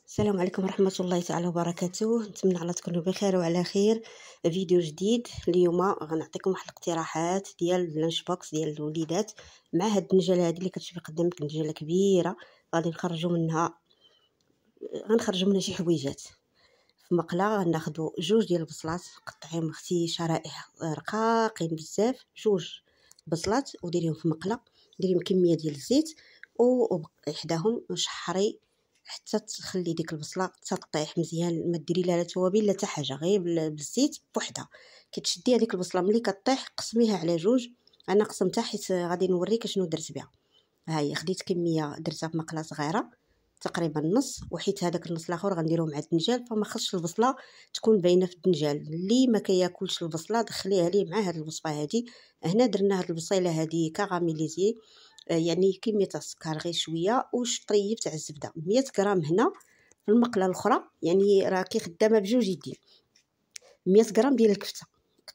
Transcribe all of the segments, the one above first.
السلام عليكم ورحمة الله تعالى وبركاته. نتمنى على تكونوا بخير وعلى خير. فيديو جديد اليوم غنعطيكم واحد الاقتراحات ديال اللانش بوكس ديال الوليدات مع هاد الدنجاله هادي اللي كتشوفي قدامك، دنجاله كبيره غادي غنخرجوا منها شي حويجات. في مقله غناخذوا جوج ديال البصلات، قطعيهم اختي شرائح رقاقين بزاف، جوج بصلات وديريهم في مقله، ديريهم كميه ديال الزيت وحداهم شحري حتى تخلي ديك البصله تطيح مزيان. ما ديري لها لا توابل لا حتى حاجه، غير بالزيت بوحدها. كتشدي هذيك البصله ملي كطيح قسميها على جوج. انا قسمتها حيت غادي نوريك شنو درت بها. ها هي خديت كميه درتها في مقله صغيره تقريبا نص، وحيت هذاك النص الاخر غنديروه مع الدنجال، فما خصش البصله تكون باينه في الدنجال. اللي ما كياكلش البصله دخليها ليه مع هاد الوصفه هادي. هنا درنا هاد البصيله هادي كاراميليزي، يعني كميه تاع السكر غير شويه وشطريه تاع الزبده 100 غرام. هنا في المقله الاخرى يعني راكي خدامه بجوج يدين 100 غرام ديال الكفته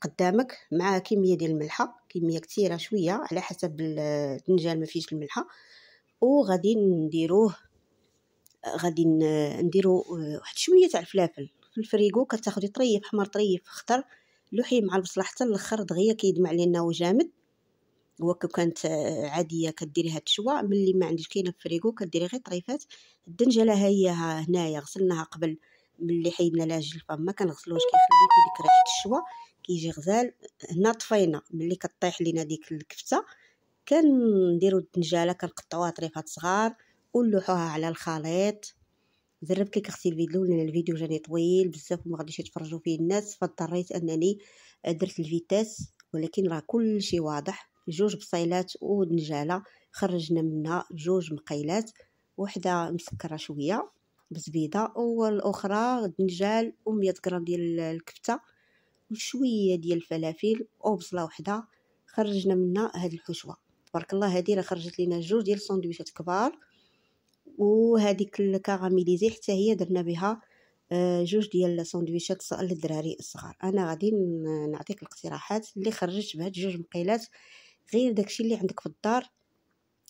قدامك، مع كميه ديال الملحه، كميه كثيره شويه على حسب الدنجال ما فيش الملحه. وغادي نديرو واحد شويه تاع الفلافل في الفريغو. كتاخدي طريف حمر طريف خضر لوحي مع البصله حتى الاخر دغيا كيدمع لينا وجامد. هو كانت عاديه كديريها تشوى، ملي ما عندك كاينه في الفريغو كديري غير طريفات. الدنجله هي هنايا غسلناها قبل، ملي حيدنا لها الجلفه ما كنغسلوش، كيخلي في ديك ريحه الشوى كيجي غزال. هنا طفينا ملي كطيح لينا ديك الكفته، كنديروا الدنجاله كنقطعوها طريفات صغار ونلوحوها على الخليط. جربت لك اختي الفيديو لان الفيديو جاني طويل بزاف وما غاديش يتفرجوا فيه الناس، فاضطريت انني درت الفيتاس، ولكن راه كل شيء واضح. جوج بصيلات ودنجاله خرجنا منها جوج مقيلات، وحده مسكره شويه بزبيده والاخرى دنجال و100 غرام ديال الكفته وشويه ديال الفلافل وبصله وحده. خرجنا منها هاد الحشوه تبارك الله. هذه راه خرجت لينا جوج ديال الساندويشات كبار، وهذيك الكاراميليزي حتى هي درنا بها جوج ديال الساندويشات للدراري الصغار. انا غادي نعطيك الاقتراحات اللي خرجت بهاد جوج مقيلات. غير داكشي اللي عندك في الدار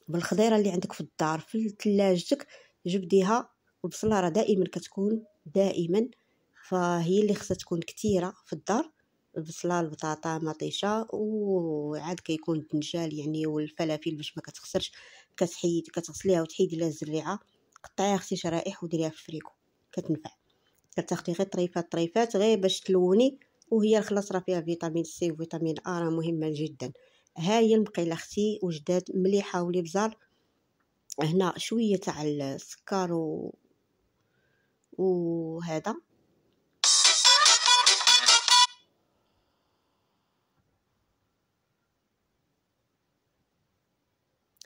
بالخضيره اللي عندك في الدار في ثلاجتك جبديها. والبصله راه دائما كتكون دائما، فهي اللي خصها تكون كثيره في الدار. البصله البطاطا مطيشه، وعاد كيكون الدنجال يعني والفلافل باش ما كتخسرش. كتغسليها وتحيدي لها الزريعه، قطعيها اختي شرائح وديريها في الفريكو كتنفع. كتاخدي غير طريفات غير باش تلوني، وهي الخلاص راه فيها فيتامين سي وفيتامين ا راه مهمه جدا. ها هي المقيله اختي وجدات مليحه ولبزار. هنا شويه تاع السكر وهذا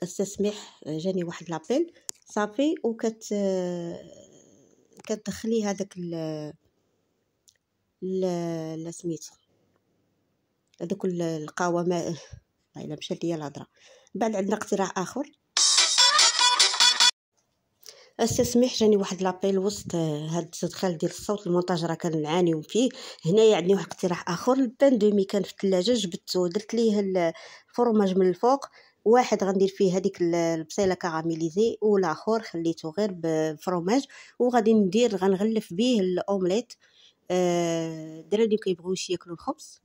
استسمح. جاني واحد لابيل صافي كتدخلي هذاك لا سميتو هذوك القوامه. الا مشات ليا الهضره. بعد عندنا اقتراح اخر. استسمح جاني واحد لابيل وسط هاد التدخل ديال الصوت المونتاج راه كنعانيو فيه. هنايا عندي واحد اقتراح اخر. البان دومي كان في الثلاجه جبدته درت ليه الفرماج من الفوق. واحد غندير فيه هذيك البصيله كاراميليزي، والاخر خليته غير بفرماج. وغادي غنغلف به الاومليت. الدراري كيبغيوش ياكلوا الخبز،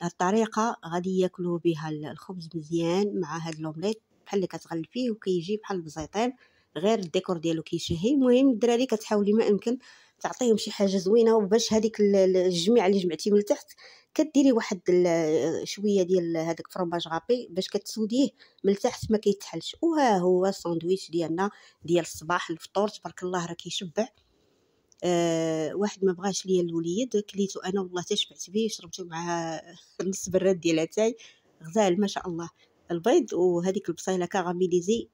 الطريقه غادي ياكلوا بها الخبز مزيان مع هاد الاومليت بحال اللي كتغلفيه وكيجي بحال البزيطين، غير الديكور ديالو كيشهي. المهم الدراري كتحاولي ما امكن تعطيهم شي حاجه زوينه، وباش هذيك الجميع اللي جمعتي من التحت كديري واحد شويه ديال هذاك فرماج غابي باش كتسوديه من التحت ما كيتحلش. وها هو الساندويتش ديالنا ديال الصباح الفطور تبارك الله راه كيشبع. واحد ما بغاش ليا الوليد كليتو انا والله تشبعت به. شربته مع نص براد ديال اتاي غزال ما شاء الله. البيض وهذيك البصيله كاراميليزي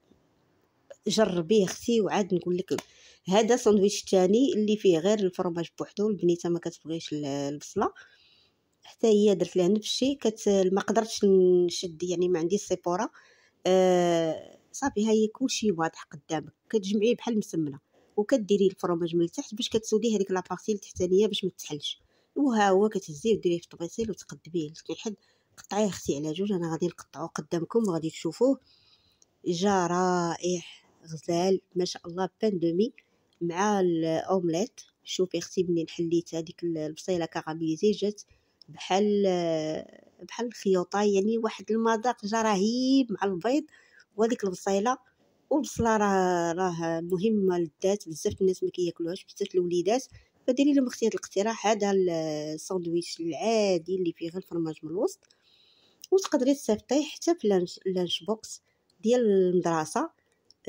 جربيه اختي. وعاد نقول لك هذا ساندويتش تاني اللي فيه غير الفرماج بوحدو. البنيته ما كتبغيش البصله، حتى هي درت لها نفس الشيء. ما قدرتش نشد يعني ما عندي السيبوره. صافي ها هي كلشي واضح قدامك. كتجمعيه بحال مسمنه وكديري الفرماج من التحت باش كتسودي هذيك لابارتي التحتانيه باش ما تحلش. وها هو كتهزيه وديريه في الطبيسيل وتقدميه كيحد. قطعيه اختي على جوج، انا غادي نقطعو قدامكم وغادي تشوفوه. جا رائع غزال ما شاء الله. بان دومي مع الاومليت. شوفي اختي منين حليت هذيك البصيله كاراميليزي جات بحال الخيوطه، يعني واحد المذاق جا رهيب مع البيض وهذيك البصيله. والبصله راه مهمه للذات، بزاف الناس ما كياكلوهاش، بزاف الوليدات. فديري لهم اختي هذا الاقتراح، هذا الساندويتش العادي اللي فيه غير الفرماج من الوسط، وتقدري تصيفطيه حتى في لانش بوكس ديال المدرسه.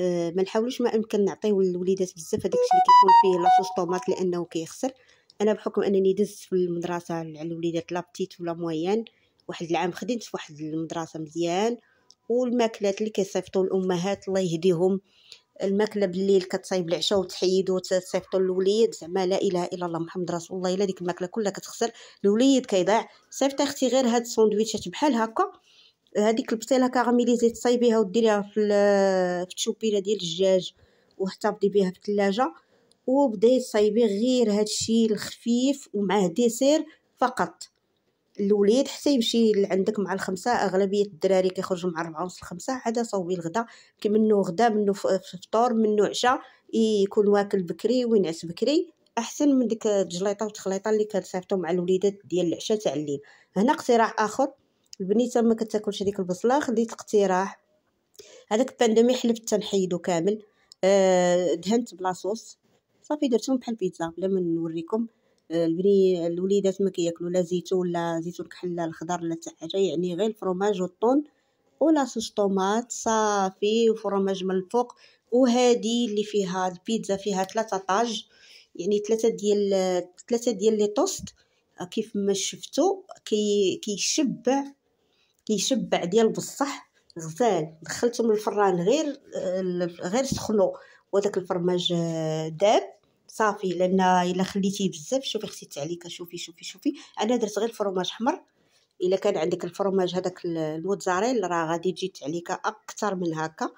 ما نحاولوش ما امكن نعطيو للوليدات بزاف هذاك الشيء اللي كيكون فيه لاصوص طوماط لانه كيخسر. انا بحكم انني دزت في المدرسه على الوليدات لابتيت ولا مويان، واحد العام خدمت في واحد المدرسه مزيان، والماكلات اللي كيصيفطوا الامهات الله يهديهم، الماكله بالليل كتصايب العشاء وتحيد وتصيفطوا للوليد، زعما لا اله الا الله محمد رسول الله، الا ديك الماكله كلها كتخسر، الوليد كيضيع. صيفط اختي غير هاد الساندويتشات بحال هكا، هذيك البصيله كاراميليزي تصايبيها وديريها في التشوبيله ديال الدجاج وحتفضي بها في الثلاجه، وبداي تصايبي غير هادشي الخفيف ومعاه ديسير فقط. الوليد حتى يمشي لعندك مع الخمسة، اغلبيه الدراري كيخرجوا مع 4:30 5، عاد صوبي الغدا كي منه غدا منه فطور منه عشاء، يكون واكل بكري وينعس بكري، احسن من ديك الجليطه والتخليطه اللي كتصيفطوا مع الوليدات ديال العشاء تاع الليل. هنا اقتراح اخر، البنيته ما كتاكلش ديك البصله، خديت اقتراح هذاك الباندومي حلفت تنحيدو كامل، دهنت بلاصوص صافي درتهم بحال بيتزا بلا ما نوريكم. الوليدات ما كياكلوا لا زيتون ولا زيتون كحل الخضر لا حتى حاجه، يعني غير الفرماج والطون ولا صوص طوماط صافي وفرماج من الفوق. وهذه اللي فيها البيتزا فيها 3 طاج، يعني 3 ديال لي توست، كيف ما شفتوا كيشبع ديال بصح غزال. دخلتهم للفران غير سخنوا وداك الفرماج داب صافي، لان الا خليتيه بزاف، شوفي اختي التعليكه، شوفي انا درت غير الفرماج حمر. الا كان عندك الفرماج هذاك الموتزاريلا راه غادي تجي تعليكه اكثر من هكا.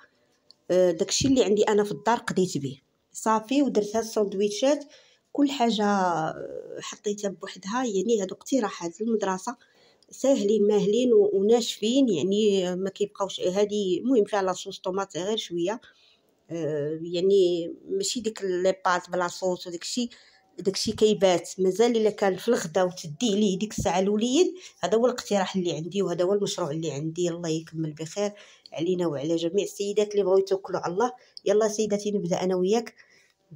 داكشي اللي عندي انا في الدار قضيت به صافي، ودرت هاد الساندويتشات كل حاجه حطيتها بوحدها. يعني هادو اقتراحات المدرسه ساهلين ماهلين وناشفين، يعني ما كيبقاوش. هذه المهم فيها لاصوص طوماط غير شويه، يعني ماشي ديك لي بات بلا صوص داكشي كيبات مازال. الا كان في الغدا وتديه ليه ديك الساعه الوليد، هذا هو الاقتراح اللي عندي وهذا هو المشروع اللي عندي. الله يكمل بخير علينا وعلى جميع السيدات اللي بغاو يتوكلوا على الله. يلا سيداتي نبدا انا وياك.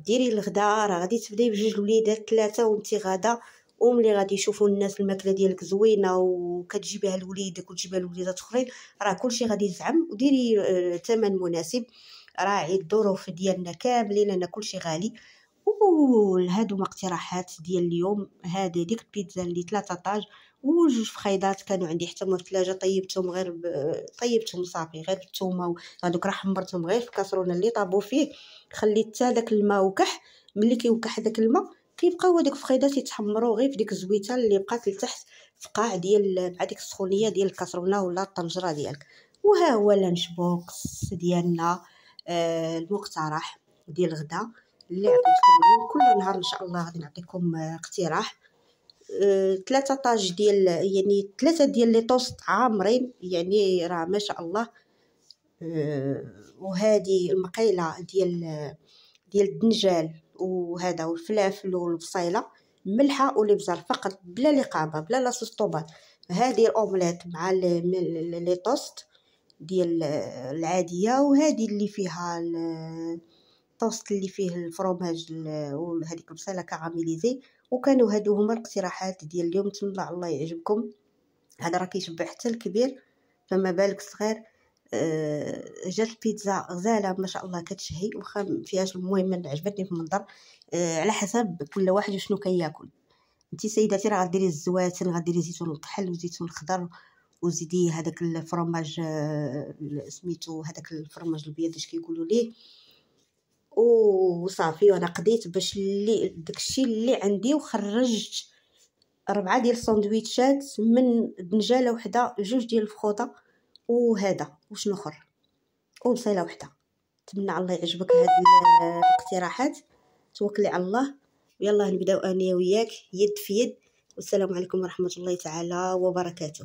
ديري الغدا، راه غادي تبداي بجوج الوليدات 3 وانتي غادا، وملي غادي يشوفوا الناس الماكله ديالك زوينه وكتجيبيها لوليدك وتجيبها لوليدات اخرين، راه كلشي غادي يزعم. وديري ثمن مناسب، راعي الظروف ديالنا كاملين لان كلشي غالي. وهادو اقتراحات ديال اليوم. هذه ديك البيتزا اللي 3 طاج وجوج فخيضات كانوا عندي حتى هما في الثلاجه، طيبتهم صافي غير بالثومه، هذوك راه حمرتهم غير في الكاسرونه اللي طابوا فيه، خليت حتى داك الماء وكح. ملي كيوكح داك الماء كيبقاو هذوك الفخيضات يتحمروا غير في ديك الزويته اللي بقات لتحت في قاع ديال مع ديك السخونيه ديال الكاسرونه ولا الطنجره ديالك. وها هو لانش بوكس ديالنا، المقترح ديال الغدا اللي عطيتكم اليوم. كل نهار ان شاء الله غادي نعطيكم اقتراح. 3 طاج ديال، يعني 3 ديال لي توست عامرين، يعني راه ما شاء الله. وهذه المقيله ديال الدنجال وهذا والفلافل والبصيله ملحه والابزار فقط بلا لقابه بلا لاصوص طوماط. هذه الاومليت مع لي توست ديال العاديه، وهذه اللي فيها الطوست اللي فيه الفرماج وهذيك البصيله كاراميليزي. وكانوا هادو هما الاقتراحات ديال اليوم. نتمنى الله يعجبكم، هذا راه كيشبع حتى الكبير فما بالك الصغير. جات البيتزا غزاله ما شاء الله كتشهي، واخا فيهاش المهم عجبتني في المنظر. على حسب كل واحد شنو كياكل. انتي سيداتي راه غديري الزواتن، غديري زيتون الكحل وزيتون الخضر، وزيدي هذاك الفرماج سميتو هذاك الفرماج البيض اش كيقولوا ليه، وصافي. وانا قضيت باش اللي داكشي اللي عندي، وخرجت 4 ديال الساندويتشات من دنجاله وحده، 2 ديال الفخوطه وهذا وشنو اخر وبصيله وحده. نتمنى الله يعجبك هاد الاقتراحات. توكلي على الله ويلا نبداو انا وياك يد في يد. والسلام عليكم ورحمه الله تعالى وبركاته.